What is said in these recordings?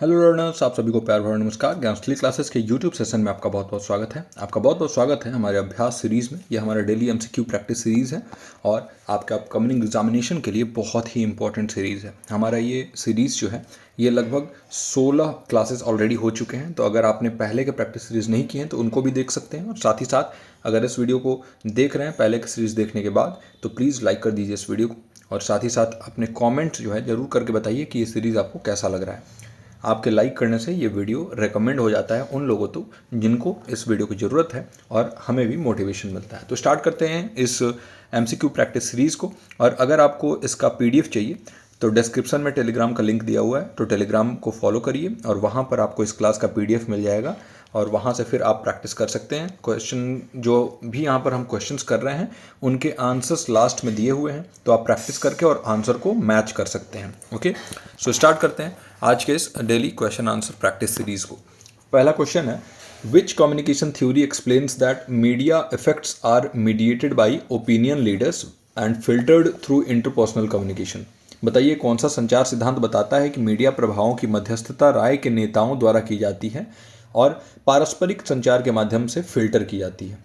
Hello learners, आप सभी को प्यार भरा नमस्कार। ज्ञानस्थली क्लासेस के यूट्यूब सेशन में आपका बहुत बहुत स्वागत है। आपका बहुत बहुत स्वागत है हमारे अभ्यास सीरीज़ में। ये हमारा डेली एमसीक्यू प्रैक्टिस सीरीज़ है और आपके अपकमिंग एग्जामिनेशन के लिए बहुत ही इंपॉर्टेंट सीरीज़ है। हमारा ये सीरीज़ जो है ये लगभग 16 क्लासेस ऑलरेडी हो चुके हैं। तो अगर आपने पहले के प्रैक्टिस सीरीज़ नहीं किए हैं तो उनको भी देख सकते हैं, और साथ ही साथ अगर इस वीडियो को देख रहे हैं पहले की सीरीज़ देखने के बाद तो प्लीज़ लाइक कर दीजिए इस वीडियो को, और साथ ही साथ अपने कॉमेंट्स जो है ज़रूर करके बताइए कि ये सीरीज़ आपको कैसा लग रहा है। आपके लाइक करने से ये वीडियो रेकमेंड हो जाता है उन लोगों तो जिनको इस वीडियो की ज़रूरत है, और हमें भी मोटिवेशन मिलता है। तो स्टार्ट करते हैं इस एमसीक्यू प्रैक्टिस सीरीज़ को। और अगर आपको इसका पीडीएफ चाहिए तो डिस्क्रिप्शन में टेलीग्राम का लिंक दिया हुआ है, तो टेलीग्राम को फॉलो करिए और वहाँ पर आपको इस क्लास का पीडीएफ मिल जाएगा, और वहाँ से फिर आप प्रैक्टिस कर सकते हैं। क्वेश्चन जो भी यहाँ पर हम क्वेश्चंस कर रहे हैं उनके आंसर्स लास्ट में दिए हुए हैं, तो आप प्रैक्टिस करके और आंसर को मैच कर सकते हैं। ओके, सो स्टार्ट करते हैं आज के इस daily question answer practice series को। पहला क्वेश्चन है, which communication theory explains that media effects are mediated by opinion leaders and filtered through interpersonal communication. बताइए कौन सा संचार सिद्धांत बताता है कि मीडिया प्रभावों की मध्यस्थता राय के नेताओं द्वारा की जाती है और पारस्परिक संचार के माध्यम से फिल्टर की जाती है।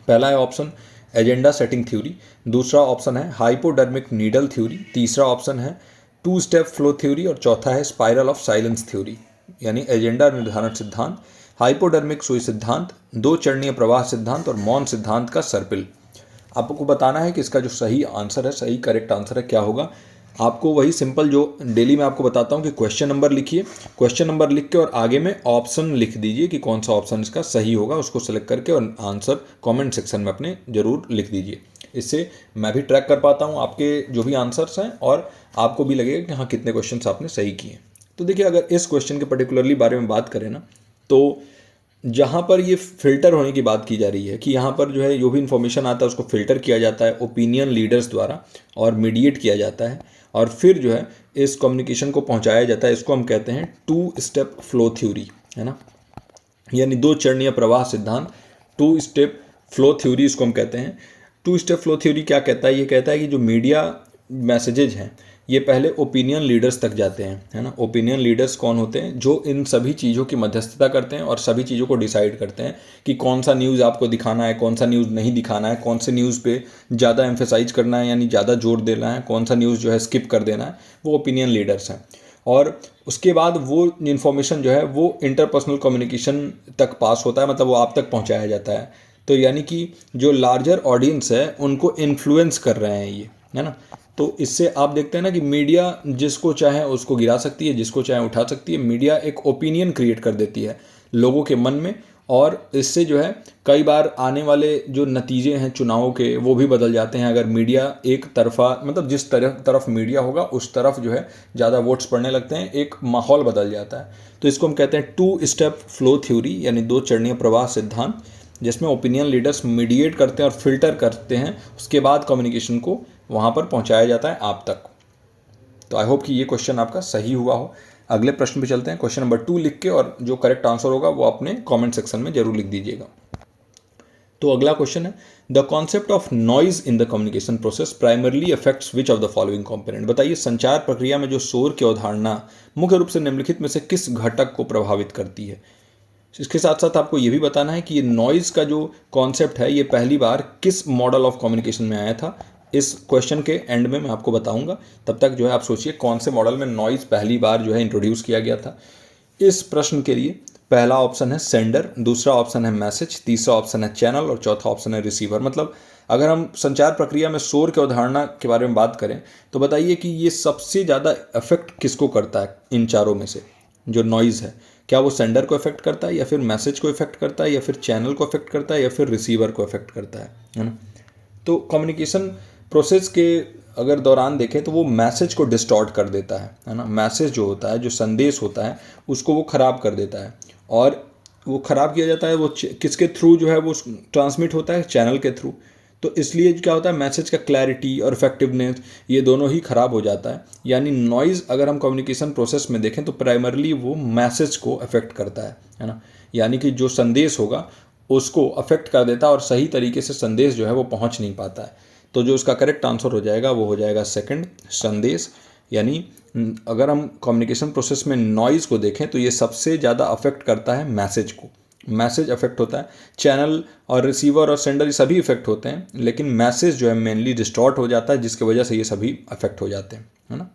पहला है ऑप्शन एजेंडा सेटिंग थ्योरी, दूसरा ऑप्शन है हाइपोडर्मिक नीडल थ्योरी, तीसरा ऑप्शन है टू स्टेप फ्लो थ्योरी, और चौथा है स्पाइरल ऑफ साइलेंस थ्योरी। यानी एजेंडा निर्धारण सिद्धांत, हाइपोडर्मिक सुई सिद्धांत, दो चरणीय प्रवाह सिद्धांत और मौन सिद्धांत का सर्पिल। आपको बताना है कि इसका जो सही आंसर है, सही करेक्ट आंसर है क्या होगा। आपको वही सिंपल जो डेली मैं आपको बताता हूँ कि क्वेश्चन नंबर लिखिए, क्वेश्चन नंबर लिख के और आगे में ऑप्शन लिख दीजिए कि कौन सा ऑप्शन इसका सही होगा, उसको सेलेक्ट करके और आंसर कमेंट सेक्शन में अपने ज़रूर लिख दीजिए। इससे मैं भी ट्रैक कर पाता हूँ आपके जो भी आंसर्स हैं, और आपको भी लगेगा कि हाँ कितने क्वेश्चन आपने सही किए। तो देखिए, अगर इस क्वेश्चन के पर्टिकुलरली बारे में बात करें ना, तो जहाँ पर ये फिल्टर होने की बात की जा रही है कि यहाँ पर जो है जो भी इन्फॉर्मेशन आता है उसको फिल्टर किया जाता है ओपिनियन लीडर्स द्वारा और मीडिएट किया जाता है, और फिर जो है इस कम्युनिकेशन को पहुँचाया जाता है। इसको हम कहते हैं टू स्टेप फ्लो थ्योरी, है ना, यानी दो चरणीय प्रवाह सिद्धांत, टू स्टेप फ्लो थ्योरी इसको हम कहते हैं। टू स्टेप फ्लो थ्योरी क्या कहता है? ये कहता है कि जो मीडिया मैसेजेज हैं ये पहले ओपिनियन लीडर्स तक जाते हैं, है ना। ओपिनियन लीडर्स कौन होते हैं? जो इन सभी चीज़ों की मध्यस्थता करते हैं और सभी चीज़ों को डिसाइड करते हैं कि कौन सा न्यूज़ आपको दिखाना है, कौन सा न्यूज़ नहीं दिखाना है, कौन से न्यूज़ पे ज़्यादा एम्फेसाइज करना है यानी ज़्यादा जोर देना है, कौन सा न्यूज़ जो है स्किप कर देना है। वो ओपिनियन लीडर्स हैं। और उसके बाद वो इन्फॉर्मेशन जो है वो इंटरपर्सनल कम्युनिकेशन तक पास होता है, मतलब वो आप तक पहुंचाया जाता है। तो यानी कि जो लार्जर ऑडियंस है उनको इन्फ्लुएंस कर रहे हैं ये, है ना। तो इससे आप देखते हैं ना कि मीडिया जिसको चाहे उसको गिरा सकती है, जिसको चाहे उठा सकती है। मीडिया एक ओपिनियन क्रिएट कर देती है लोगों के मन में, और इससे जो है कई बार आने वाले जो नतीजे हैं चुनावों के वो भी बदल जाते हैं। अगर मीडिया एक तरफा, मतलब जिस तरफ मीडिया होगा उस तरफ जो है ज़्यादा वोट्स पड़ने लगते हैं, एक माहौल बदल जाता है। तो इसको हम कहते हैं टू स्टेप फ्लो थ्योरी, यानी दो चरणीय प्रवाह सिद्धांत, जिसमें ओपिनियन लीडर्स मीडिएट करते हैं और फिल्टर करते हैं, उसके बाद कम्युनिकेशन को वहाँ पर पहुँचाया जाता है आप तक। तो आई होप कि ये क्वेश्चन आपका सही हुआ हो। अगले प्रश्न पे चलते हैं। क्वेश्चन नंबर 2 लिख के और जो करेक्ट आंसर होगा वो अपने कमेंट सेक्शन में जरूर लिख दीजिएगा। तो अगला क्वेश्चन है, the concept of noise in the communication process primarily affects which of the following component. बताइए संचार प्रक्रिया में जो शोर की अवधारणा मुख्य रूप से निम्नलिखित में से किस घटक को प्रभावित करती है। इसके साथ साथ आपको ये भी बताना है कि ये नॉइज़ का जो कॉन्सेप्ट है ये पहली बार किस मॉडल ऑफ कम्युनिकेशन में आया था। इस क्वेश्चन के एंड में मैं आपको बताऊंगा, तब तक जो है आप सोचिए कौन से मॉडल में नॉइज़ पहली बार जो है इंट्रोड्यूस किया गया था। इस प्रश्न के लिए पहला ऑप्शन है सेंडर, दूसरा ऑप्शन है मैसेज, तीसरा ऑप्शन है चैनल और चौथा ऑप्शन है रिसीवर। मतलब अगर हम संचार प्रक्रिया में शोर की अवधारणा के बारे में बात करें तो बताइए कि ये सबसे ज़्यादा इफेक्ट किसको करता है इन चारों में से। जो नॉइज़ है, क्या वो सेंडर को इफेक्ट करता है, या फिर मैसेज को इफेक्ट करता है, या फिर चैनल को इफेक्ट करता है, या फिर रिसीवर को इफेक्ट करता है ना। तो कम्युनिकेशन प्रोसेस के अगर दौरान देखें तो वो मैसेज को डिस्टॉर्ट कर देता है ना। मैसेज जो होता है, जो संदेश होता है, उसको वो ख़राब कर देता है, और वो ख़राब किया जाता है वो किसके थ्रू जो है वो ट्रांसमिट होता है, चैनल के थ्रू। तो इसलिए क्या होता है, मैसेज का क्लैरिटी और इफेक्टिवनेस ये दोनों ही ख़राब हो जाता है। यानी नॉइज़ अगर हम कम्युनिकेशन प्रोसेस में देखें तो प्राइमरली वो मैसेज को अफेक्ट करता है ना। यानी कि जो संदेश होगा उसको अफेक्ट कर देता है और सही तरीके से संदेश जो है वो पहुंच नहीं पाता है। तो जो उसका करेक्ट आंसर हो जाएगा वो हो जाएगा सेकंड, संदेश। यानी अगर हम कम्युनिकेशन प्रोसेस में नॉइज़ को देखें तो ये सबसे ज़्यादा अफेक्ट करता है मैसेज को। मैसेज अफेक्ट होता है, चैनल और रिसीवर और सेंडर ये सभी इफेक्ट होते हैं, लेकिन मैसेज जो है मेनली डिस्टॉर्ट हो जाता है, जिसकी वजह से ये सभी अफेक्ट हो जाते हैं, है ना।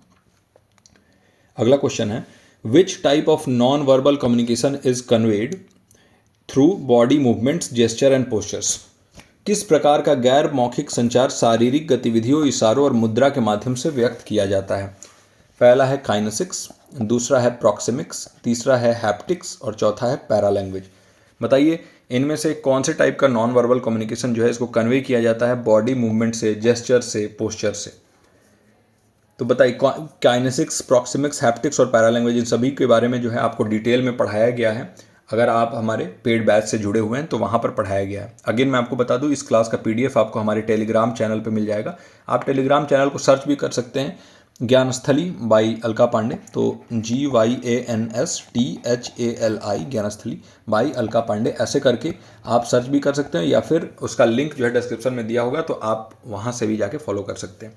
अगला क्वेश्चन है, विच type of non verbal communication is conveyed through body movements, gesture and postures. किस प्रकार का गैर मौखिक संचार शारीरिक गतिविधियों, इशारों और मुद्रा के माध्यम से व्यक्त किया जाता है। पहला है काइनेसिक्स, दूसरा है प्रॉक्सिमिक्स, तीसरा है हैप्टिक्स और चौथा है पैरालैंग्वेज। बताइए इनमें से कौन से टाइप का नॉन वर्बल कम्युनिकेशन जो है इसको कन्वे किया जाता है बॉडी मूवमेंट से, जेस्चर से, पोस्चर से। तो बताइए काइनेसिक्स, प्रॉक्सिमिक्स, हैप्टिक्स और पैरालैंग्वेज, इन सभी के बारे में जो है आपको डिटेल में पढ़ाया गया है। अगर आप हमारे पेड बैच से जुड़े हुए हैं तो वहाँ पर पढ़ाया गया है। अगेन मैं आपको बता दूँ, इस क्लास का PDF आपको हमारे टेलीग्राम चैनल पे मिल जाएगा। आप टेलीग्राम चैनल को सर्च भी कर सकते हैं, ज्ञानस्थली बाई अलका पांडे। तो GYANSTHALI ज्ञानस्थली बाई अलका पांडे ऐसे करके आप सर्च भी कर सकते हैं, या फिर उसका लिंक जो है डिस्क्रिप्शन में दिया होगा, तो आप वहाँ से भी जाके फॉलो कर सकते हैं।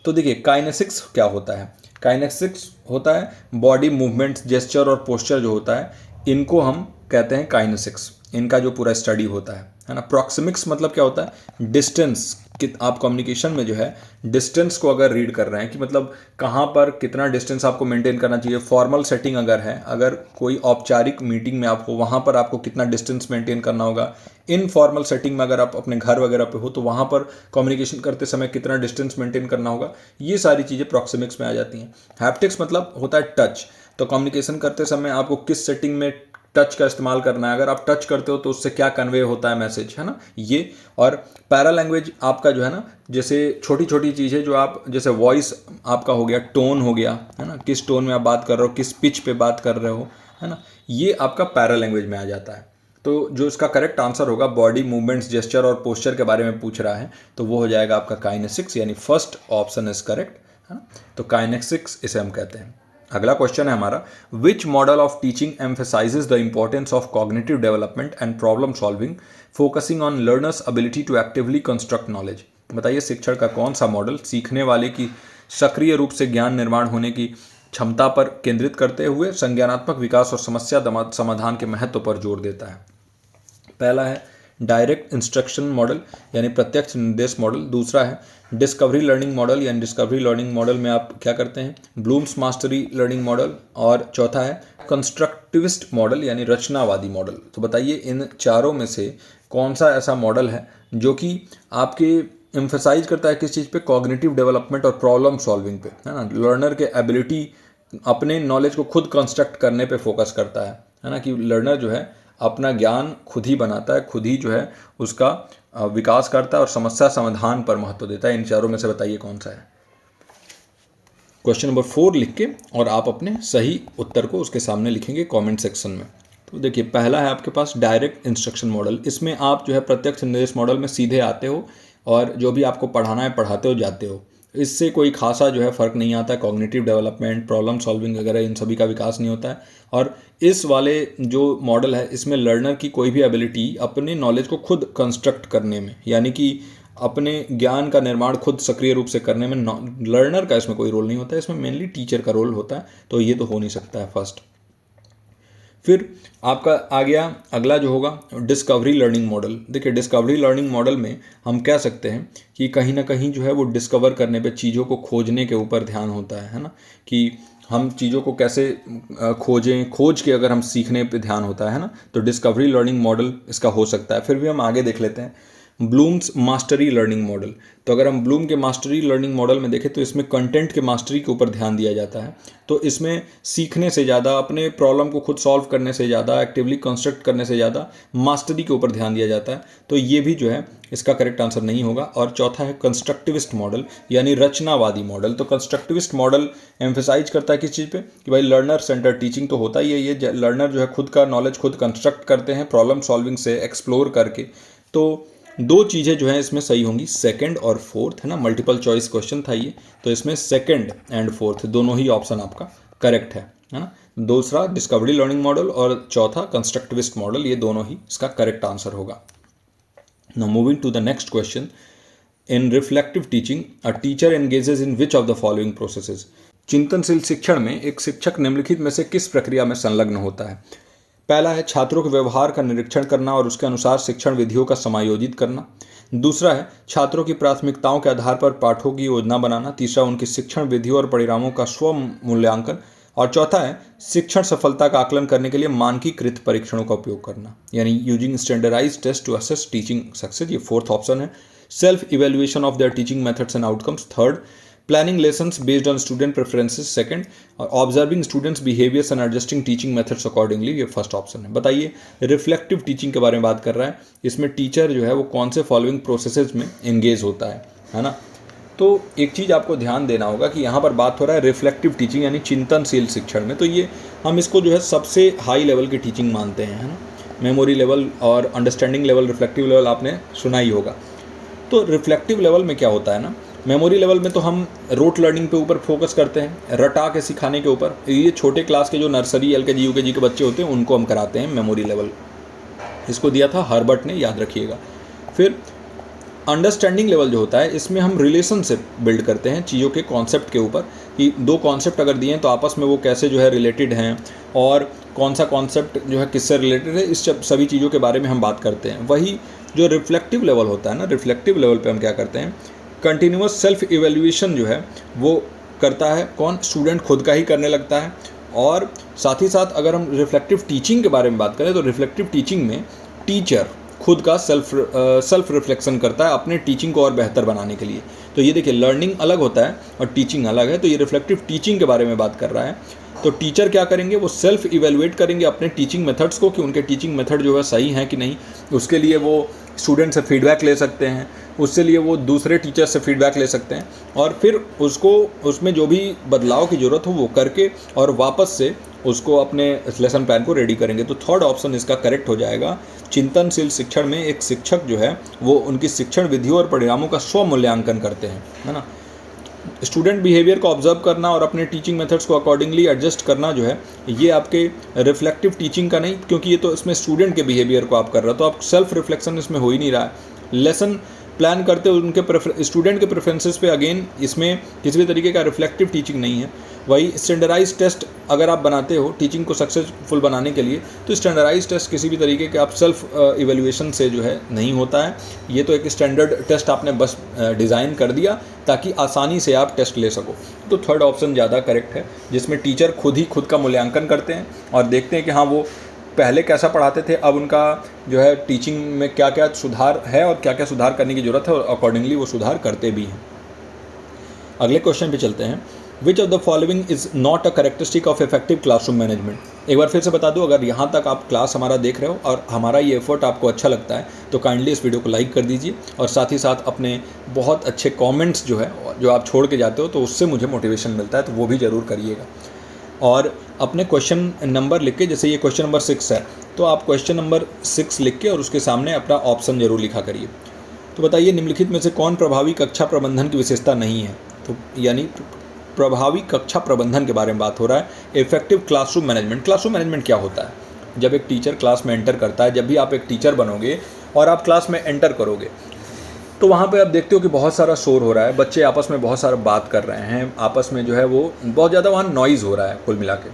तो देखिए काइनेसिक्स क्या होता है। काइनेसिक्स होता है बॉडी मूवमेंट्स, जेस्चर और पोस्चर जो होता है, इनको हम कहते हैं काइनेसिक्स। इनका जो पूरा स्टडी होता है ना। प्रॉक्सिमिक्स मतलब क्या होता है, डिस्टेंस। कि आप कम्युनिकेशन में जो है डिस्टेंस को अगर रीड कर रहे हैं कि मतलब कहाँ पर कितना डिस्टेंस आपको मेंटेन करना चाहिए। फॉर्मल सेटिंग अगर है, अगर कोई औपचारिक मीटिंग में आप हो, वहाँ पर आपको कितना डिस्टेंस मेंटेन करना होगा। इनफॉर्मल सेटिंग में अगर आप अपने घर वगैरह पे हो तो वहाँ पर कम्युनिकेशन करते समय कितना डिस्टेंस मेंटेन करना होगा। ये सारी चीज़ें प्रॉक्सिमिक्स में आ जाती हैं। हैप्टिक्स मतलब होता है टच। तो कम्युनिकेशन करते समय आपको किस सेटिंग में टच का इस्तेमाल करना है, अगर आप टच करते हो तो उससे क्या कन्वे होता है मैसेज, है ना ये। और पैरा लैंग्वेज आपका जो है ना, जैसे छोटी छोटी चीज़ें जो आप, जैसे वॉइस आपका हो गया, टोन हो गया, है ना, किस टोन में आप बात कर रहे हो, किस पिच पे बात कर रहे हो, है ना, ये आपका पैरा लैंग्वेज में आ जाता है। तो जो इसका करेक्ट आंसर होगा, बॉडी मूवमेंट्स, जेस्चर और पोस्चर के बारे में पूछ रहा है, तो वो हो जाएगा आपका काइनेसिक्स, यानी फर्स्ट ऑप्शन इज करेक्ट, है ना। तो काइनेसिक्स इसे हम कहते हैं। अगला क्वेश्चन है हमारा, which model of teaching emphasizes the importance of cognitive development and problem solving, focusing on learners ability to actively construct knowledge. बताइए शिक्षण का कौन सा मॉडल सीखने वाले की सक्रिय रूप से ज्ञान निर्माण होने की क्षमता पर केंद्रित करते हुए संज्ञानात्मक विकास और समस्या समाधान के महत्व पर जोर देता है। पहला है डायरेक्ट इंस्ट्रक्शन मॉडल, यानी प्रत्यक्ष निर्देश मॉडल। दूसरा है डिस्कवरी लर्निंग मॉडल, यानी डिस्कवरी लर्निंग मॉडल में आप क्या करते हैं, ब्लूम्स मास्टरी लर्निंग मॉडल। और चौथा है कंस्ट्रक्टिविस्ट मॉडल, यानी रचनावादी मॉडल। तो बताइए इन चारों में से कौन सा ऐसा मॉडल है जो कि आपके एम्फेसाइज करता है किस चीज़ पे, कॉग्निटिव डेवलपमेंट और प्रॉब्लम सॉल्विंग पे, है ना। लर्नर के एबिलिटी, अपने नॉलेज को खुद कंस्ट्रक्ट करने पे फोकस करता है ना, कि लर्नर जो है अपना ज्ञान खुद ही बनाता है, खुद ही जो है उसका विकास करता है और समस्या समाधान पर महत्व देता है। इन चारों में से बताइए कौन सा है। क्वेश्चन नंबर 4 लिख के और आप अपने सही उत्तर को उसके सामने लिखेंगे कमेंट सेक्शन में। तो देखिए पहला है आपके पास डायरेक्ट इंस्ट्रक्शन मॉडल। इसमें आप जो है प्रत्यक्ष निर्देश मॉडल में सीधे आते हो और जो भी आपको पढ़ाना है पढ़ाते हो जाते हो। इससे कोई खासा जो है फ़र्क नहीं आता है। कॉग्निटिव डेवलपमेंट, प्रॉब्लम सॉल्विंग वगैरह इन सभी का विकास नहीं होता है। और इस वाले जो मॉडल है इसमें लर्नर की कोई भी एबिलिटी अपने नॉलेज को खुद कंस्ट्रक्ट करने में, यानी कि अपने ज्ञान का निर्माण खुद सक्रिय रूप से करने में लर्नर का इसमें कोई रोल नहीं होता है। इसमें मेनली टीचर का रोल होता है। तो ये तो हो नहीं सकता है फर्स्ट। फिर आपका आ गया अगला जो होगा डिस्कवरी लर्निंग मॉडल। देखिए डिस्कवरी लर्निंग मॉडल में हम कह सकते हैं कि कहीं ना कहीं जो है वो डिस्कवर करने पे, चीज़ों को खोजने के ऊपर ध्यान होता है ना, कि हम चीज़ों को कैसे खोजें, खोज के अगर हम सीखने पे ध्यान होता है ना, तो डिस्कवरी लर्निंग मॉडल इसका हो सकता है। फिर भी हम आगे देख लेते हैं ब्लूम्स मास्टरी लर्निंग मॉडल। तो अगर हम ब्लूम के मास्टरी लर्निंग मॉडल में देखें तो इसमें कंटेंट के मास्टरी के ऊपर ध्यान दिया जाता है। तो इसमें सीखने से ज़्यादा, अपने प्रॉब्लम को खुद सॉल्व करने से ज़्यादा, एक्टिवली कंस्ट्रक्ट करने से ज़्यादा मास्टरी के ऊपर ध्यान दिया जाता है। तो ये भी जो है इसका करेक्ट आंसर नहीं होगा। और चौथा है कंस्ट्रक्टिविस्ट मॉडल, यानी रचनावादी मॉडल। तो कंस्ट्रक्टिविस्ट मॉडल एम्फेसाइज करता है किस चीज़ पे, कि भाई लर्नर सेंटर टीचिंग तो होता ही है, ये लर्नर जो है खुद का नॉलेज खुद कंस्ट्रक्ट करते हैं प्रॉब्लम सॉल्विंग से, एक्सप्लोर करके। तो दो चीज़ें जो हैं इसमें सही होंगी, सेकंड और फोर्थ, है ना। मल्टीपल चॉइस क्वेश्चन था ये, तो इसमें सेकंड एंड फोर्थ दोनों ही ऑप्शन आपका करेक्ट है ना। दूसरा डिस्कवरी लर्निंग मॉडल और चौथा कंस्ट्रक्टिविस्ट मॉडल, ये दोनों ही इसका करेक्ट आंसर होगा। Now moving to the next question, in reflective teaching a teacher engages in which of the following processes. चिंतनशील शिक्षण में एक शिक्षक निम्नलिखित में से किस प्रक्रिया में संलग्न होता है? पहला है छात्रों के व्यवहार का निरीक्षण करना और उसके अनुसार शिक्षण विधियों का समायोजित करना। दूसरा है छात्रों की प्राथमिकताओं के आधार पर पाठों की योजना बनाना। तीसरा उनकी शिक्षण विधियों और परिणामों का स्व मूल्यांकन। और चौथा है शिक्षण सफलता का आकलन करने के लिए मानकीकृत परीक्षणों का उपयोग करना, यानी using standardised test to assess teaching success. ये फोर्थ ऑप्शन है। Self evaluation of their teaching methods and outcomes, third. Planning lessons based on student preferences, second. और observing students behaviours and adjusting teaching methods accordingly, ये first option है। बताइए, reflective teaching के बारे में बात कर रहा है, इसमें टीचर जो है वो कौन से फॉलोइंग प्रोसेसेस में एंगेज होता है ना। तो एक चीज़ आपको ध्यान देना होगा कि यहाँ पर बात हो रहा है रिफ्लेक्टिव टीचिंग यानी चिंतनशील शिक्षण में। तो ये हम इसको जो है सबसे हाई लेवल की टीचिंग मानते हैं, है ना। मेमोरी लेवल और अंडरस्टैंडिंग लेवल, रिफ्लेक्टिव लेवल आपने सुना ही होगा। तो रिफ्लेक्टिव लेवल में क्या होता है ना, मेमोरी लेवल में तो हम रोट लर्निंग पे ऊपर फोकस करते हैं, रटा के सिखाने के ऊपर। ये छोटे क्लास के जो नर्सरी LKG UKG के बच्चे होते हैं उनको हम कराते हैं मेमोरी लेवल। इसको दिया था हर्बर्ट ने, याद रखिएगा। फिर अंडरस्टैंडिंग लेवल जो होता है, इसमें हम रिलेशनशिप बिल्ड करते हैं चीज़ों के कॉन्सेप्ट के ऊपर, कि दो कॉन्सेप्ट अगर दिए हैं तो आपस में वो कैसे जो है रिलेटेड हैं और कौन सा कॉन्सेप्ट जो है किससे रिलेटेड है, इस सभी चीज़ों के बारे में हम बात करते हैं। वही जो रिफ्लेक्टिव लेवल होता है ना, रिफ्लेक्टिव लेवल पे हम क्या करते हैं, कंटिन्यूअस सेल्फ इवेल्युएशन जो है वो करता है कौन, स्टूडेंट खुद का ही करने लगता है। और साथ ही साथ अगर हम रिफ्लेक्टिव टीचिंग के बारे में बात करें तो रिफ्लेक्टिव टीचिंग में टीचर खुद का सेल्फ रिफ्लेक्शन करता है अपने टीचिंग को और बेहतर बनाने के लिए। तो ये देखिए, लर्निंग अलग होता है और टीचिंग अलग है। तो ये रिफ्लेक्टिव टीचिंग के बारे में बात कर रहा है। तो टीचर क्या करेंगे, वो सेल्फ इवेलुएट करेंगे अपने टीचिंग मेथड्स को कि उनके टीचिंग मेथड जो है सही हैं कि नहीं। उसके लिए वो स्टूडेंट से फीडबैक ले सकते हैं, उससे लिए वो दूसरे टीचर से फीडबैक ले सकते हैं और फिर उसको उसमें जो भी बदलाव की ज़रूरत हो वो करके और वापस से उसको अपने लेसन प्लान को रेडी करेंगे। तो थर्ड ऑप्शन इसका करेक्ट हो जाएगा। चिंतनशील शिक्षण में एक शिक्षक जो है वो उनकी शिक्षण विधियों और परिणामों का स्व मूल्यांकन करते हैं, है ना। स्टूडेंट बिहेवियर को ऑब्जर्व करना और अपने टीचिंग मेथड्स को अकॉर्डिंगली एडजस्ट करना जो है, ये आपके रिफ्लेक्टिव टीचिंग का नहीं, क्योंकि ये तो इसमें स्टूडेंट के बिहेवियर को आप कर रहे हो, तो आप सेल्फ रिफ्लेक्शन इसमें हो ही नहीं रहा है। लेसन प्लान करते हो उनके स्टूडेंट के प्रेफरेंसेस पे, अगेन इसमें किसी भी तरीके का रिफ्लेक्टिव टीचिंग नहीं है। वही स्टैंडर्डाइज टेस्ट अगर आप बनाते हो टीचिंग को सक्सेसफुल बनाने के लिए, तो स्टैंडर्डाइज टेस्ट किसी भी तरीके के आप सेल्फ इवेल्युएशन से जो है नहीं होता है। ये तो एक स्टैंडर्ड टेस्ट आपने बस डिज़ाइन कर दिया ताकि आसानी से आप टेस्ट ले सको। तो थर्ड ऑप्शन ज़्यादा करेक्ट है, जिसमें टीचर खुद ही खुद का मूल्यांकन करते हैं और देखते हैं कि हाँ वो पहले कैसा पढ़ाते थे, अब उनका जो है टीचिंग में क्या क्या सुधार है और क्या क्या सुधार करने की ज़रूरत है और अकॉर्डिंगली वो सुधार करते भी हैं। अगले क्वेश्चन पे चलते हैं। विच of the following is not a characteristic of effective classroom management. एक बार फिर से बता दूं, अगर यहाँ तक आप क्लास हमारा देख रहे हो और हमारा ये एफर्ट आपको अच्छा लगता है तो काइंडली इस वीडियो को लाइक कर दीजिए और साथ ही साथ अपने बहुत अच्छे कमेंट्स जो है जो आप छोड़ के जाते हो तो उससे मुझे मोटिवेशन मिलता है, तो वो भी ज़रूर करिएगा। और अपने क्वेश्चन नंबर लिख के, जैसे ये क्वेश्चन नंबर 6 है तो आप क्वेश्चन नंबर 6 लिख के और उसके सामने अपना ऑप्शन जरूर लिखा करिए। तो बताइए, निम्नलिखित में से कौन प्रभावी कक्षा प्रबंधन की विशेषता नहीं है। तो यानी प्रभावी कक्षा प्रबंधन के बारे में बात हो रहा है। Effective classroom management. Classroom management क्या होता है? जब एक टीचर क्लास में एंटर करता है, जब भी आप एक टीचर बनोगे और आप क्लास में एंटर करोगे तो वहाँ पे आप देखते हो कि बहुत सारा शोर हो रहा है, बच्चे आपस में बहुत सारा बात कर रहे हैं, आपस में जो है वो बहुत ज़्यादा वहाँ नॉइज़ हो रहा है कुल मिला के।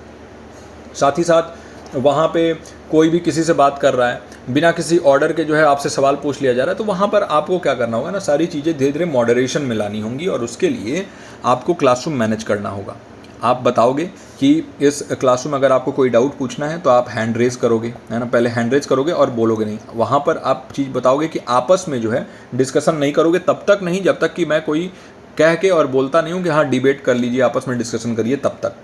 साथ ही साथ वहाँ पे कोई भी किसी से बात कर रहा है, बिना किसी ऑर्डर के जो है आपसे सवाल पूछ लिया जा रहा है। तो वहाँ पर आपको क्या करना होगा ना, सारी चीज़ें धीरे धीरे मॉडरेशन में लानी होंगी और उसके लिए आपको क्लासरूम मैनेज करना होगा। आप बताओगे कि इस क्लासरूम में अगर आपको कोई डाउट पूछना है तो आप हैंड रेज करोगे, है ना, पहले हैंड रेज करोगे और बोलोगे नहीं। वहाँ पर आप चीज़ बताओगे कि आपस में जो है डिस्कशन नहीं करोगे, तब तक नहीं जब तक कि मैं कोई कह के और बोलता नहीं हूँ कि हाँ डिबेट कर लीजिए, आपस में डिस्कशन करिए, तब तक।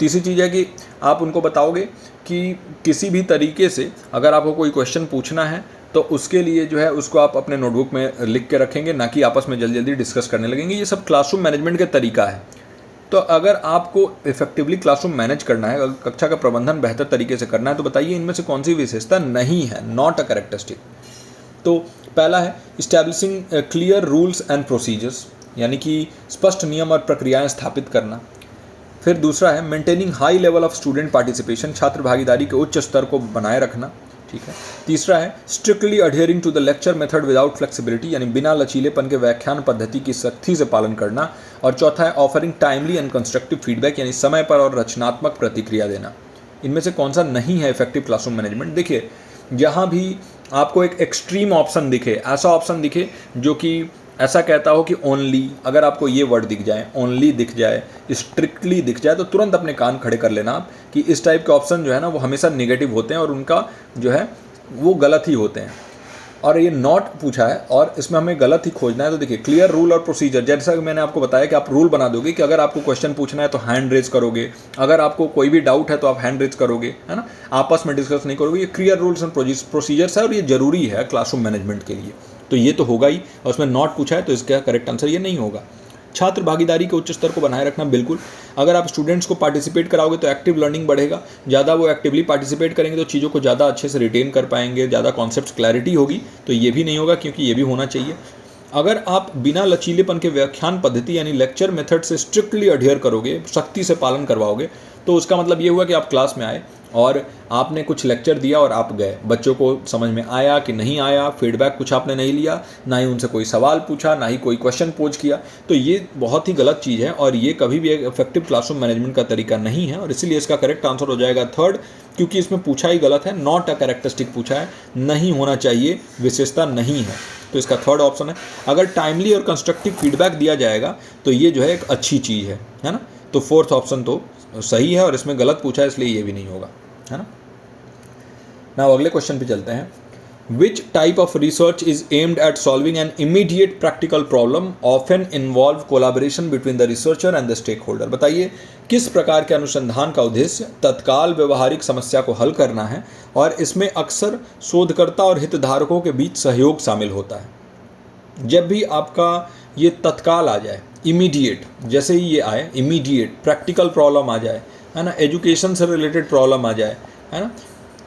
तीसरी चीज़ है कि आप उनको बताओगे कि किसी भी तरीके से अगर आपको कोई क्वेश्चन पूछना है तो उसके लिए जो है उसको आप अपने नोटबुक में लिख के रखेंगे, ना कि आपस में जल्दी जल्दी डिस्कस करने लगेंगे। ये सब क्लासरूम मैनेजमेंट का तरीका है। तो अगर आपको इफेक्टिवली क्लासरूम मैनेज करना है, अगर कक्षा का प्रबंधन बेहतर तरीके से करना है, तो बताइए इनमें से कौन सी विशेषता नहीं है, नॉट अ कैरेक्टरिस्टिक। तो पहला है establishing clear rules and procedures, यानी कि स्पष्ट नियम और प्रक्रियाएं स्थापित करना। फिर दूसरा है maintaining high level of student participation, छात्र भागीदारी के उच्च स्तर को बनाए रखना। ठीक है। तीसरा है strictly adhering to the lecture method without flexibility, यानी बिना लचीलेपन के व्याख्यान पद्धति की सख्ती से पालन करना। और चौथा है offering timely and constructive feedback, यानी समय पर और रचनात्मक प्रतिक्रिया देना। इनमें से कौन सा नहीं है इफेक्टिव क्लासरूम मैनेजमेंट? देखिए, जहाँ भी आपको एक एक्सट्रीम ऑप्शन दिखे, ऐसा ऑप्शन दिखे जो कि ऐसा कहता हो कि ओनली, अगर आपको ये वर्ड दिख जाए, ओनली दिख जाए, स्ट्रिक्टली दिख जाए, तो तुरंत अपने कान खड़े कर लेना आप कि इस टाइप के ऑप्शन जो है ना वो हमेशा नेगेटिव होते हैं और उनका जो है वो गलत ही होते हैं। और ये नॉट पूछा है और इसमें हमें गलत ही खोजना है। तो देखिए, क्लियर रूल और प्रोसीजर, जैसा कि मैंने आपको बताया कि आप रूल बना दोगे कि अगर आपको क्वेश्चन पूछना है तो हैंड रेज करोगे, अगर आपको कोई भी डाउट है तो आप हैंड रेज करोगे, है ना, आपस में डिस्कस नहीं करोगे। ये क्लियर रूल्स एंड प्रोसीजर्स है और ये जरूरी है क्लासरूम मैनेजमेंट के लिए, तो ये तो होगा ही। और उसमें नॉट पूछा है तो इसका करेक्ट आंसर ये नहीं होगा। छात्र भागीदारी के उच्च स्तर को बनाए रखना, बिल्कुल। अगर आप स्टूडेंट्स को पार्टिसिपेट कराओगे तो एक्टिव लर्निंग बढ़ेगा, ज़्यादा वो एक्टिवली पार्टिसिपेट करेंगे तो चीज़ों को ज़्यादा अच्छे से रिटेन कर पाएंगे, ज़्यादा कॉन्सेप्ट क्लैरिटी होगी। तो ये भी नहीं होगा क्योंकि ये भी होना चाहिए। अगर आप बिना लचीलेपन के व्याख्यान पद्धति यानी लेक्चर मेथड से स्ट्रिक्टली अडियर करोगे, सख्ती से पालन करवाओगे, तो उसका मतलब ये हुआ कि आप क्लास में आए और आपने कुछ लेक्चर दिया और आप गए, बच्चों को समझ में आया कि नहीं आया, फीडबैक कुछ आपने नहीं लिया, ना ही उनसे कोई सवाल पूछा, ना ही कोई क्वेश्चन पोज किया, तो ये बहुत ही गलत चीज़ है और ये कभी भी एक इफेक्टिव क्लासरूम मैनेजमेंट का तरीका नहीं है। और इसीलिए इसका करेक्ट आंसर हो जाएगा थर्ड, क्योंकि इसमें पूछा ही गलत है, नॉट अ कैरेक्टरिस्टिक पूछा है, नहीं होना चाहिए, विशेषता नहीं है, तो इसका थर्ड ऑप्शन है। अगर टाइमली और कंस्ट्रक्टिव फीडबैक दिया जाएगा तो ये जो है एक अच्छी चीज़ है ना, तो फोर्थ ऑप्शन तो सही है और इसमें गलत पूछा है इसलिए ये भी नहीं होगा, है ना। ना अगले क्वेश्चन पे चलते हैं। Which type of research is aimed at solving an immediate practical problem often involve collaboration between the researcher and the stakeholder. बताइए किस प्रकार के अनुसंधान का उद्देश्य तत्काल व्यवहारिक समस्या को हल करना है और इसमें अक्सर शोधकर्ता और हितधारकों के बीच सहयोग शामिल होता है। जब भी आपका ये तत्काल आ जाए, इमीडिएट, जैसे ही ये आए इमीडिएट प्रैक्टिकल प्रॉब्लम आ जाए, है ना, एजुकेशन से रिलेटेड प्रॉब्लम आ जाए, है ना,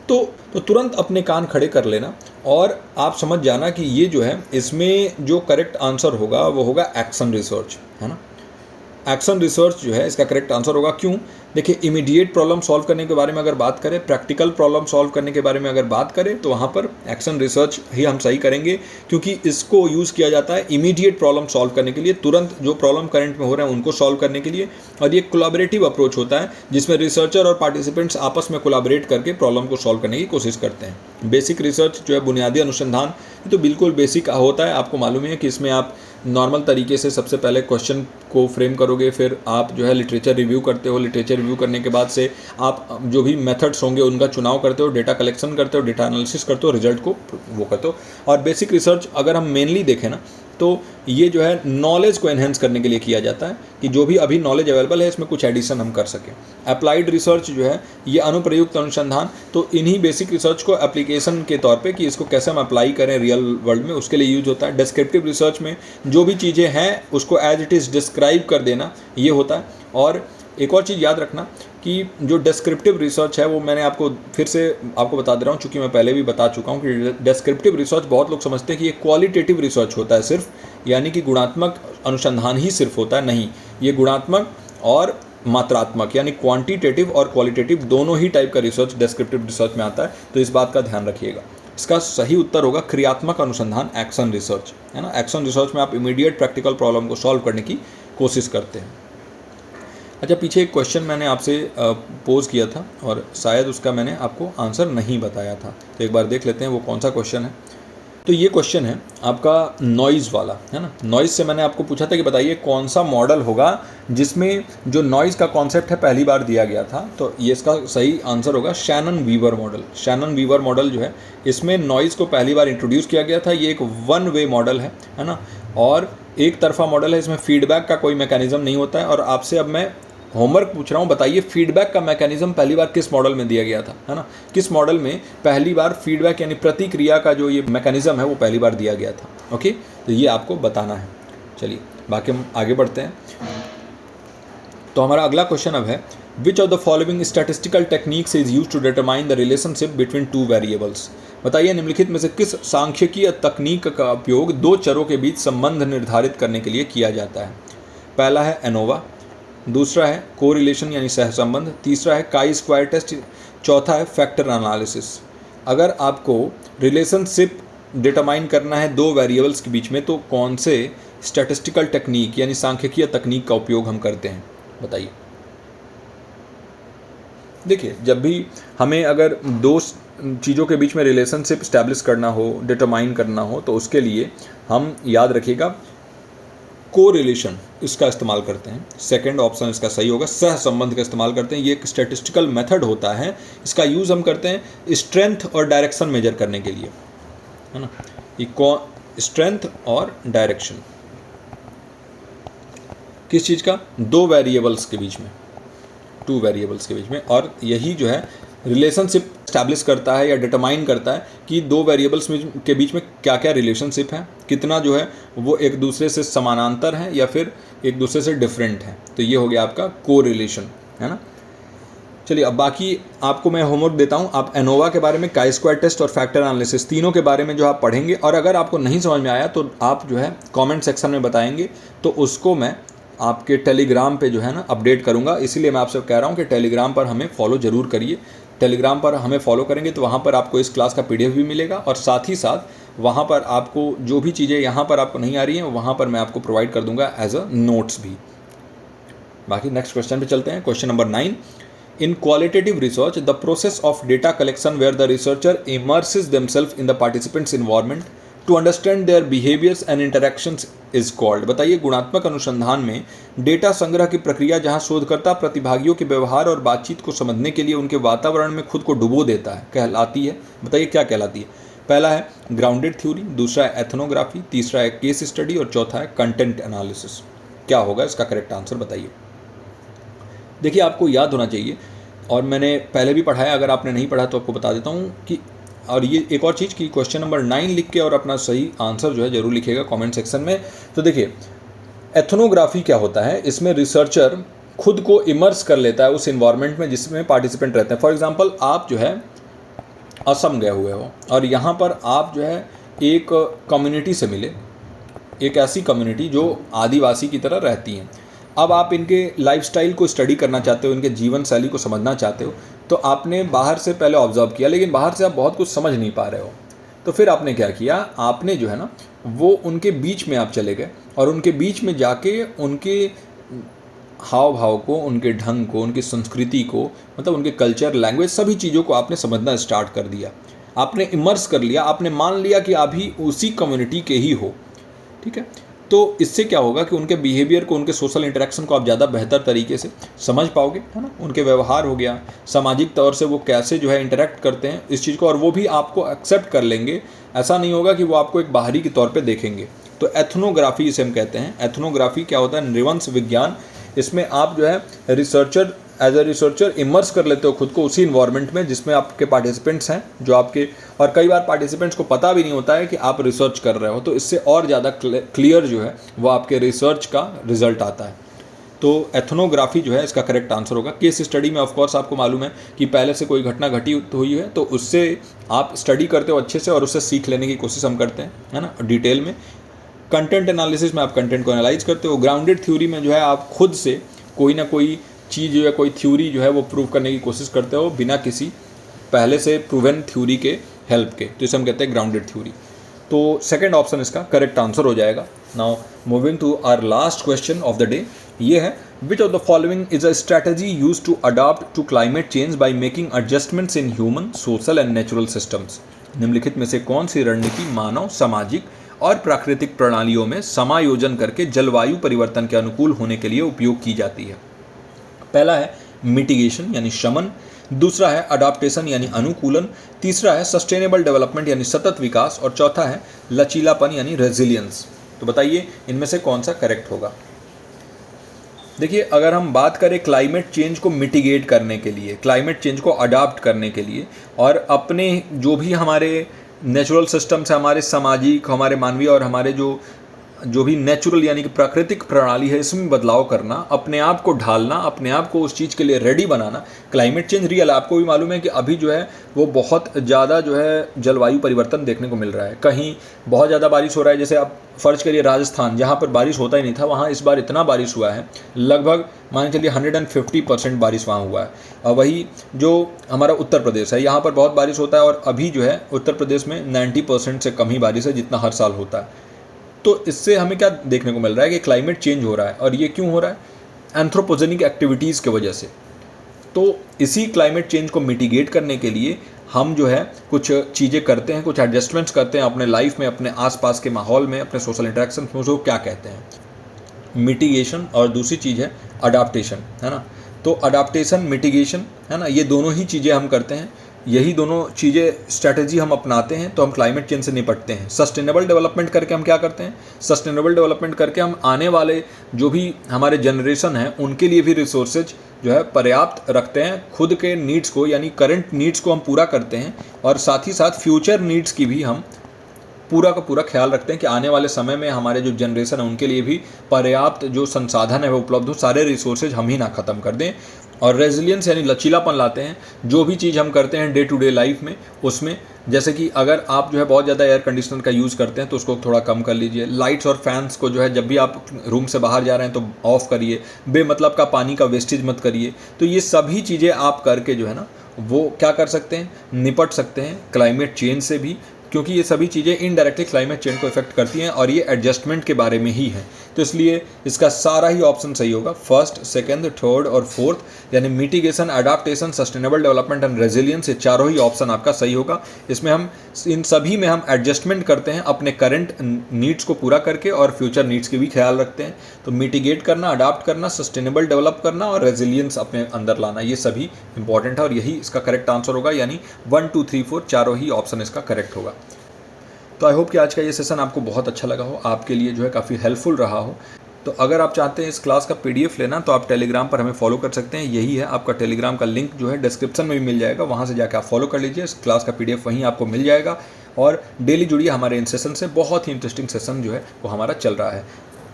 तो तुरंत अपने कान खड़े कर लेना और आप समझ जाना कि ये जो है इसमें जो करेक्ट आंसर होगा वो होगा एक्शन रिसर्च, है ना। एक्शन रिसर्च जो है इसका करेक्ट आंसर होगा। क्यों? देखिए, इमीडिएट प्रॉब्लम सॉल्व करने के बारे में अगर बात करें, प्रैक्टिकल प्रॉब्लम सॉल्व करने के बारे में अगर बात करें, तो वहाँ पर एक्शन रिसर्च ही हम सही करेंगे, क्योंकि इसको यूज़ किया जाता है इमीडिएट प्रॉब्लम सॉल्व करने के लिए, तुरंत जो प्रॉब्लम करंट में हो रहे हैं उनको सॉल्व करने के लिए। और ये कोलैबोरेटिव अप्रोच होता है जिसमें रिसर्चर और पार्टिसिपेंट्स आपस में कोलैबोरेट करके प्रॉब्लम को सॉल्व करने की कोशिश करते हैं। बेसिक रिसर्च जो है, बुनियादी अनुसंधान, ये तो बिल्कुल बेसिक होता है। आपको मालूम है कि इसमें आप नॉर्मल तरीके से सबसे पहले क्वेश्चन को फ्रेम करोगे, फिर आप जो है लिटरेचर रिव्यू करते हो, लिटरेचर रिव्यू करने के बाद से आप जो भी मेथड्स होंगे उनका चुनाव करते हो, डेटा कलेक्शन करते हो, डेटा एनालिसिस करते हो, रिजल्ट को वो करते हो। और बेसिक रिसर्च अगर हम मेनली देखें ना, तो ये जो है नॉलेज को एनहेंस करने के लिए किया जाता है कि जो भी अभी नॉलेज अवेलेबल है इसमें कुछ एडिशन हम कर सकें। अप्लाइड रिसर्च जो है ये अनुप्रयुक्त अनुसंधान, तो इन्हीं बेसिक रिसर्च को एप्लीकेशन के तौर पे कि इसको कैसे हम अप्लाई करें रियल वर्ल्ड में, उसके लिए यूज होता है। डिस्क्रिप्टिव रिसर्च में जो भी चीज़ें हैं उसको एज इट इज़ डिस्क्राइब कर देना, ये होता है। और एक और चीज़ याद रखना कि जो डिस्क्रिप्टिव रिसर्च है वो मैंने आपको फिर से आपको बता दे रहा हूँ, चूँकि मैं पहले भी बता चुका हूँ कि डिस्क्रिप्टिव रिसर्च बहुत लोग समझते हैं कि ये क्वालिटेटिव रिसर्च होता है सिर्फ, यानी कि गुणात्मक अनुसंधान ही सिर्फ होता है। नहीं, ये गुणात्मक और मात्रात्मक यानी क्वांटिटेटिव और क्वालिटेटिव दोनों ही टाइप का रिसर्च डिस्क्रिप्टिव रिसर्च में आता है, तो इस बात का ध्यान रखिएगा। इसका सही उत्तर होगा क्रियात्मक अनुसंधान, एक्शन रिसर्च, है ना। एक्शन रिसर्च में आप इमीडिएट प्रैक्टिकल प्रॉब्लम को सॉल्व करने की कोशिश करते हैं। अच्छा, पीछे एक क्वेश्चन मैंने आपसे पोज किया था और शायद उसका मैंने आपको आंसर नहीं बताया था, तो एक बार देख लेते हैं वो कौन सा क्वेश्चन है। तो ये क्वेश्चन है आपका नॉइज़ वाला, है ना। नॉइज़ से मैंने आपको पूछा था कि बताइए कौन सा मॉडल होगा जिसमें जो नॉइज़ का कॉन्सेप्ट है पहली बार दिया गया था, तो ये इसका सही आंसर होगा Shannon Weaver model. Shannon Weaver model जो है इसमें नॉइज़ को पहली बार इंट्रोड्यूस किया गया था। ये एक वन वे मॉडल है ना, और एक तरफा मॉडल है, इसमें फीडबैक का कोई मैकेनिज्म नहीं होता है। और आपसे अब मैं होमवर्क पूछ रहा हूँ, बताइए फीडबैक का मैकेनिज्म पहली बार किस मॉडल में दिया गया था, है ना। किस मॉडल में पहली बार फीडबैक यानी प्रतिक्रिया का जो ये मैकेनिज्म है वो पहली बार दिया गया था। ओके, तो ये आपको बताना है। चलिए बाकी हम आगे बढ़ते हैं। तो हमारा अगला क्वेश्चन अब है, which of the following statistical techniques is use to determine the relationship between two variables. बताइए निम्नलिखित में से किस सांख्यिकीय तकनीक का उपयोग दो चरों के बीच संबंध निर्धारित करने के लिए किया जाता है। पहला है एनोवा, दूसरा है कोरिलेशन यानी सहसंबंध, तीसरा है काई स्क्वायर टेस्ट, चौथा है फैक्टर एनालिसिस। अगर आपको रिलेशनशिप डिटरमाइन करना है दो वेरिएबल्स के बीच में, तो कौन से स्टैटिस्टिकल टेक्निक यानी सांख्यिकीय तकनीक का उपयोग हम करते हैं, बताइए। देखिए, जब भी हमें अगर दो चीज़ों के बीच में रिलेशनशिप इस्टेब्लिश करना हो, डिटरमाइन करना हो, तो उसके लिए हम याद रखिएगा कोरिलेशन इसका इस्तेमाल करते हैं। सेकंड ऑप्शन इसका सही होगा, सहसंबंध का इस्तेमाल करते हैं। ये एक स्टैटिस्टिकल मेथड होता है, इसका यूज़ हम करते हैं स्ट्रेंथ और डायरेक्शन मेजर करने के लिए, है ना। ये स्ट्रेंथ और डायरेक्शन किस चीज़ का, दो वेरिएबल्स के बीच में, टू वेरिएबल्स के बीच में। और यही जो है रिलेशनशिप स्टैब्लिश करता है या डिटरमाइन करता है कि दो वेरिएबल्स के बीच में क्या क्या रिलेशनशिप है, कितना जो है वो एक दूसरे से समानांतर है या फिर एक दूसरे से डिफरेंट है। तो ये हो गया आपका कोरिलेशन, है ना। चलिए, अब बाकी आपको मैं होमवर्क देता हूँ। आप एनोवा के बारे में, काई स्क्वायर टेस्ट और फैक्टर एनालिसिस तीनों के बारे में जो आप पढ़ेंगे, और अगर आपको नहीं समझ में आया तो आप जो है कमेंट सेक्शन में बताएंगे, तो उसको मैं आपके टेलीग्राम पे जो है ना अपडेट करूँगा। इसीलिए मैं आपसे कह रहा हूँ कि टेलीग्राम पर हमें फॉलो ज़रूर करिए। टेलीग्राम पर हमें फॉलो करेंगे तो वहाँ पर आपको इस क्लास का PDF भी मिलेगा, और साथ ही साथ वहाँ पर आपको जो भी चीज़ें यहाँ पर आपको नहीं आ रही हैं, वहाँ पर मैं आपको प्रोवाइड कर दूँगा एज अ नोट्स भी। बाकी नेक्स्ट क्वेश्चन पे चलते हैं। Question number 9, in qualitative research the process of data collection where the researcher immerses themselves in the participants environment to understand their behaviours and interactions is called. बताइए, गुणात्मक अनुसंधान में data संग्रह की प्रक्रिया जहां शोधकर्ता प्रतिभागियों के व्यवहार और बातचीत को समझने के लिए उनके वातावरण में खुद को डुबो देता है, कहलाती है। बताइए क्या कहलाती है। पहला है ग्राउंडेड थ्योरी, दूसरा है एथनोग्राफी, तीसरा है केस स्टडी और चौथा है कंटेंट एनालिसिस। क्या होगा इसका करेक्ट आंसर, बताइए। देखिए, आपको याद होना चाहिए, और मैंने पहले भी पढ़ाया, अगर आपने नहीं पढ़ा तो आपको बता देता हूँ कि, और ये एक और चीज़ कि क्वेश्चन नंबर 9 लिख के और अपना सही आंसर जो है जरूर लिखिएगा कमेंट सेक्शन में। तो देखिए, एथनोग्राफी क्या होता है, इसमें रिसर्चर खुद को इमर्स कर लेता है उस इन्वायरमेंट में जिसमें पार्टिसिपेंट रहते हैं। फॉर एग्जांपल, आप जो है असम गए हुए हो और यहाँ पर आप जो है एक कम्युनिटी से मिले, एक ऐसी कम्युनिटी जो आदिवासी की तरह रहती हैं। अब आप इनके लाइफस्टाइल को स्टडी करना चाहते हो, इनके जीवन शैली को समझना चाहते हो, तो आपने बाहर से पहले ऑब्जर्व किया, लेकिन बाहर से आप बहुत कुछ समझ नहीं पा रहे हो। तो फिर आपने क्या किया, आपने जो है ना वो उनके बीच में आप चले गए, और उनके बीच में जाके उनके हाव भाव को, उनके ढंग को, उनकी संस्कृति को, मतलब उनके कल्चर, लैंग्वेज, सभी चीज़ों को आपने समझना स्टार्ट कर दिया। आपने इमर्स कर लिया, आपने मान लिया कि आप ही उसी कम्युनिटी के ही हो, ठीक है। तो इससे क्या होगा कि उनके बिहेवियर को, उनके सोशल इंटरेक्शन को आप ज़्यादा बेहतर तरीके से समझ पाओगे, है ना। उनके व्यवहार हो गया, सामाजिक तौर से वो कैसे जो है इंटरेक्ट करते हैं इस चीज़ को, और वो भी आपको एक्सेप्ट कर लेंगे। ऐसा नहीं होगा कि वो आपको एक बाहरी के तौर पे देखेंगे। तो एथनोग्राफी इसे हम कहते हैं। एथनोग्राफी क्या होता है, नृवंश विज्ञान। इसमें आप जो है researcher, as a researcher immerse कर लेते हो खुद को उसी इन्वायरमेंट में जिसमें आपके पार्टिसिपेंट्स हैं, जो आपके, और कई बार पार्टिसिपेंट्स को पता भी नहीं होता है कि आप रिसर्च कर रहे हो। तो इससे और ज़्यादा क्लियर जो है वो आपके रिसर्च का रिजल्ट आता है। तो एथनोग्राफी जो है इसका करेक्ट आंसर होगा। केस स्टडी में ऑफकोर्स आपको मालूम है कि पहले से कोई घटना घटी हुई है, तो उससे आप स्टडी करते हो अच्छे से, और उससे सीख लेने की कोशिश हम करते हैं, है ना, डिटेल में। कंटेंट एनालिसिस में आप कंटेंट को एनालाइज करते हो। ग्राउंडेड थ्योरी में जो है आप खुद से कोई ना कोई चीज़ जो है, कोई थ्योरी जो है वो प्रूव करने की कोशिश करते हो बिना किसी पहले से प्रूवन थ्योरी के हेल्प के। तो इसे हम कहते हैं ग्राउंडेड थ्योरी। तो सेकंड ऑप्शन इसका करेक्ट आंसर हो जाएगा। Now moving to our last question of the day, ये है which of the following is a strategy use to adopt to climate change by making adjustments in human, social and natural systems. निम्नलिखित में से कौन सी रणनीति मानव, सामाजिक और प्राकृतिक प्रणालियों में समायोजन करके जलवायु परिवर्तन के अनुकूल होने के लिए उपयोग की जाती है। पहला है मिटिगेशन यानी शमन, दूसरा है अडाप्टेशन यानी अनुकूलन, तीसरा है सस्टेनेबल डेवलपमेंट यानी सतत विकास, और चौथा है लचीलापन यानी रेजिलियंस। तो बताइए इनमें से कौन सा करेक्ट होगा। देखिए, अगर हम बात करें क्लाइमेट चेंज को मिटिगेट करने के लिए, क्लाइमेट चेंज को अडाप्ट करने के लिए, और अपने जो भी हमारे नेचुरल सिस्टम्स है, हमारे सामाजिक, हमारे मानवीय और हमारे जो जो भी नेचुरल यानी कि प्राकृतिक प्रणाली है इसमें बदलाव करना, अपने आप को ढालना, अपने आप को उस चीज़ के लिए रेडी बनाना। क्लाइमेट चेंज रियल, आपको भी मालूम है कि अभी जो है वो बहुत ज़्यादा जो है जलवायु परिवर्तन देखने को मिल रहा है। कहीं बहुत ज़्यादा बारिश हो रहा है, जैसे आप फ़र्ज करिए राजस्थान, जहाँ पर बारिश होता ही नहीं था, वहाँ इस बार इतना बारिश हुआ है, लगभग मान चलिए 150% बारिश वहाँ हुआ है। और वही जो हमारा उत्तर प्रदेश है, यहाँ पर बहुत बारिश होता है और अभी जो है उत्तर प्रदेश में 90% से कम ही बारिश है जितना हर साल होता है। तो इससे हमें क्या देखने को मिल रहा है कि क्लाइमेट चेंज हो रहा है। और ये क्यों हो रहा है? एंथ्रोपोजेनिक एक्टिविटीज़ की वजह से। तो इसी क्लाइमेट चेंज को मिटिगेट करने के लिए हम जो है कुछ चीज़ें करते हैं, कुछ एडजस्टमेंट्स करते हैं अपने लाइफ में, अपने आसपास के माहौल में, अपने सोशल इंटरेक्शन में। उसको क्या कहते हैं? मिटिगेशन। और दूसरी चीज़ है अडाप्टेशन, है ना। तो अडाप्टेशन, मिटिगेशन, है ना, ये दोनों ही चीज़ें हम करते हैं। यही दोनों चीज़ें स्ट्रैटेजी हम अपनाते हैं तो हम क्लाइमेट चेंज से निपटते हैं। सस्टेनेबल डेवलपमेंट करके हम क्या करते हैं? सस्टेनेबल डेवलपमेंट करके हम आने वाले जो भी हमारे जनरेशन हैं उनके लिए भी रिसोर्सेज जो है पर्याप्त रखते हैं। खुद के नीड्स को यानी करंट नीड्स को हम पूरा करते हैं और साथ ही साथ फ्यूचर नीड्स की भी हम पूरा का पूरा ख्याल रखते हैं कि आने वाले समय में हमारे जो जनरेशन है उनके लिए भी पर्याप्त जो संसाधन है वो उपलब्ध हो, सारे रिसोर्सेज हम ही ना ख़त्म कर दें। और रेजिलियंस यानी लचीलापन लाते हैं जो भी चीज़ हम करते हैं डे टू डे लाइफ में उसमें। जैसे कि अगर आप जो है बहुत ज़्यादा एयर कंडीशनर का यूज़ करते हैं तो उसको थोड़ा कम कर लीजिए। लाइट्स और फैंस को जो है जब भी आप रूम से बाहर जा रहे हैं तो ऑफ़ करिए। बेमतलब का पानी का वेस्टेज मत करिए। तो ये सभी चीज़ें आप करके जो है ना वो क्या कर सकते हैं? निपट सकते हैं क्लाइमेट चेंज से भी, क्योंकि ये सभी चीज़ें इनडायरेक्टली क्लाइमेट चेंज को इफेक्ट करती हैं और ये एडजस्टमेंट के बारे में ही है। तो इसलिए इसका सारा ही ऑप्शन सही होगा। फर्स्ट, सेकंड, थर्ड और फोर्थ यानी mitigation, adaptation, sustainable development and resilience, ये चारों ही ऑप्शन आपका सही होगा। इसमें हम इन सभी में हम एडजस्टमेंट करते हैं अपने करंट नीड्स को पूरा करके और फ्यूचर नीड्स की भी ख्याल रखते हैं। तो मिटिगेट करना, अडाप्ट करना, सस्टेनेबल डेवलप करना और रेजिलियंस अपने अंदर लाना, ये सभी इंपॉर्टेंट है और यही इसका करेक्ट आंसर होगा। यानी 1, 2, 3, 4 चारों ही ऑप्शन इसका करेक्ट होगा। तो आई होप कि आज का ये सेशन आपको बहुत अच्छा लगा हो, आपके लिए जो है काफ़ी हेल्पफुल रहा हो। तो अगर आप चाहते हैं इस क्लास का PDF लेना तो आप टेलीग्राम पर हमें फॉलो कर सकते हैं। यही है आपका टेलीग्राम का लिंक जो है डिस्क्रिप्शन में भी मिल जाएगा, वहाँ से जाकर आप फॉलो कर लीजिए। इस क्लास का PDF वहीं आपको मिल जाएगा और डेली जुड़िए हमारे इन सेशन से। बहुत ही इंटरेस्टिंग सेशन जो है वो हमारा चल रहा है।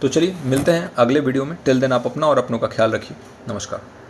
तो चलिए मिलते हैं अगले वीडियो में। टिल देन आप अपना और अपनों का ख्याल रखिए। नमस्कार।